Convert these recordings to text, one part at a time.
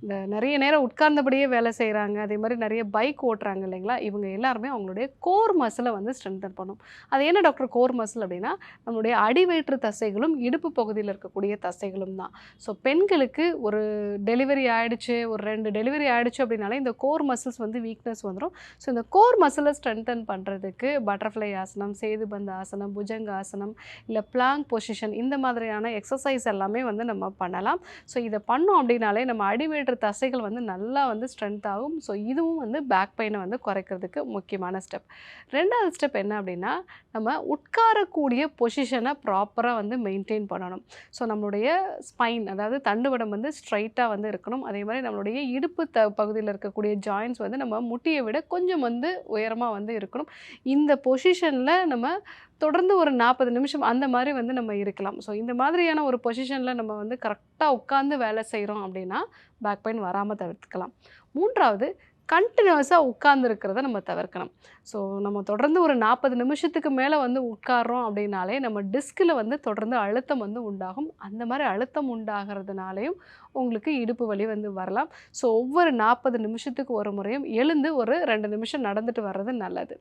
இந்த நிறைய நேரம் உட்கார்ந்தபடியே வேலை செய்கிறாங்க, அதே மாதிரி நிறைய பைக் ஓட்டுறாங்க இல்லைங்களா, இவங்க எல்லாருமே அவங்களுடைய கோர் மசிலை வந்து ஸ்ட்ரென்தன் பண்ணும். அது என்ன டாக்டர் கோர் மசில் அப்படின்னா, நம்மளுடைய அடிவயிற்று தசைகளும் இடுப்பு பகுதியில் இருக்கக்கூடிய தசைகளும் தான். ஸோ பெண்களுக்கு ஒரு டெலிவரி ஆயிடுச்சு, ஒரு 2 டெலிவரி ஆயிடுச்சு அப்படின்னாலே இந்த கோர் மசில்ஸ் வந்து வீக்னஸ் வந்துடும். ஸோ இந்த கோர் மசிலை ஸ்ட்ரென்தன் பண்ணுறதுக்கு பட்டர்ஃப்ளை ஆசனம், சேதுபந்த ஆசனம், புஜங்க ஆசனம், இல்லை பிளாங்க் பொசிஷன், இந்த மாதிரியான எக்ஸசைஸ் எல்லாமே வந்து நம்ம பண்ணலாம். ஸோ இதை பண்ணோம் அப்படின்னாலே நம்ம அடிவயிற்று தசைகள் வந்து நல்லா வந்து ஸ்ட்ரென்த் ஆகும். ஸோ இதுவும் வந்து பேக் பெயினை வந்து குறைக்கிறதுக்கு முக்கியமான ஸ்டெப். 2வது ஸ்டெப் என்ன அப்படின்னா, நம்ம உட்காரக்கூடிய பொசிஷனை ப்ராப்பராக வந்து மெயின்டைன் பண்ணணும். ஸோ நம்மளுடைய ஸ்பைன், அதாவது தண்டுவடம் வந்து ஸ்ட்ரைட்டாக வந்து இருக்கணும். அதே மாதிரி நம்மளுடைய இடுப்பு பகுதியில் இருக்கக்கூடிய ஜாயின்ட்ஸ் வந்து நம்ம முட்டியை விட கொஞ்சம் வந்து உயரமாக வந்து இருக்கணும். இந்த பொசிஷனில் நம்ம தொடர்ந்து ஒரு 40 நிமிஷம் அந்த மாதிரி வந்து நம்ம இருக்கலாம். ஸோ இந்த மாதிரியான ஒரு பொசிஷனில் நம்ம வந்து கரெக்டாக உட்காந்து வேலை செய்கிறோம் அப்படின்னா பேக் பெயின் வராமல் தவிர்த்துக்கலாம். 3வது, கண்டினியூஸாக உட்கார்ந்துருக்கிறத நம்ம தவிர்க்கணும். ஸோ நம்ம தொடர்ந்து ஒரு 40 நிமிஷத்துக்கு மேலே வந்து உட்கார்றோம் அப்படின்னாலே நம்ம டிஸ்கில் வந்து தொடர்ந்து அழுத்தம் வந்து உண்டாகும். அந்த மாதிரி அழுத்தம் உண்டாகிறதுனாலையும் உங்களுக்கு இடுப்பு வலி வந்து வரலாம். ஸோ ஒவ்வொரு 40 நிமிஷத்துக்கு ஒரு முறையும் எழுந்து ஒரு 2 நிமிஷம் நடந்துட்டு வர்றது நல்லது.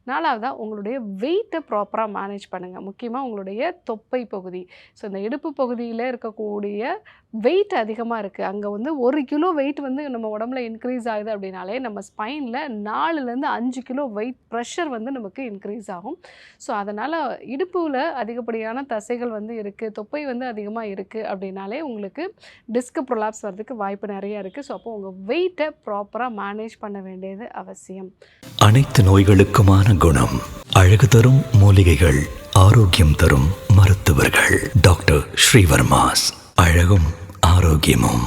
4வதா, உங்களுடைய வெயிட்டை ப்ராப்பராக மேனேஜ் பண்ணுங்கள். முக்கியமாக உங்களுடைய தொப்பை பகுதி, ஸோ இந்த இடுப்பு பகுதியில் இருக்கக்கூடிய வெயிட் அதிகமாக இருக்குது, அங்கே வந்து 1 கிலோ வெயிட் வந்து நம்ம உடம்புல இன்க்ரீஸ் ஆகுது அப்படின்னாலே நம்ம ஸ்பைனில் 4லேருந்து 5 கிலோ வெயிட் ப்ரெஷர் வந்து நமக்கு இன்க்ரீஸ் ஆகும். ஸோ அதனால் இடுப்பில் அதிகப்படியான தசைகள் வந்து இருக்குது, தொப்பை வந்து அதிகமாக இருக்குது அப்படின்னாலே உங்களுக்கு டிஸ்க் ப்ரொலாப்ஸ் வர்றதுக்கு வாய்ப்பு நிறையா இருக்குது. ஸோ அப்போ உங்கள் வெயிட்டை ப்ராப்பராக மேனேஜ் பண்ண வேண்டியது அவசியம். அனைத்து நோய்களுக்குமான குணம், அழகு தரும் மூலிகைகள், ஆரோக்கியம் தரும் மருத்துவர்கள். டாக்டர் ஸ்ரீவர்மாஸ். அழகும் ஆரோக்கியமும்.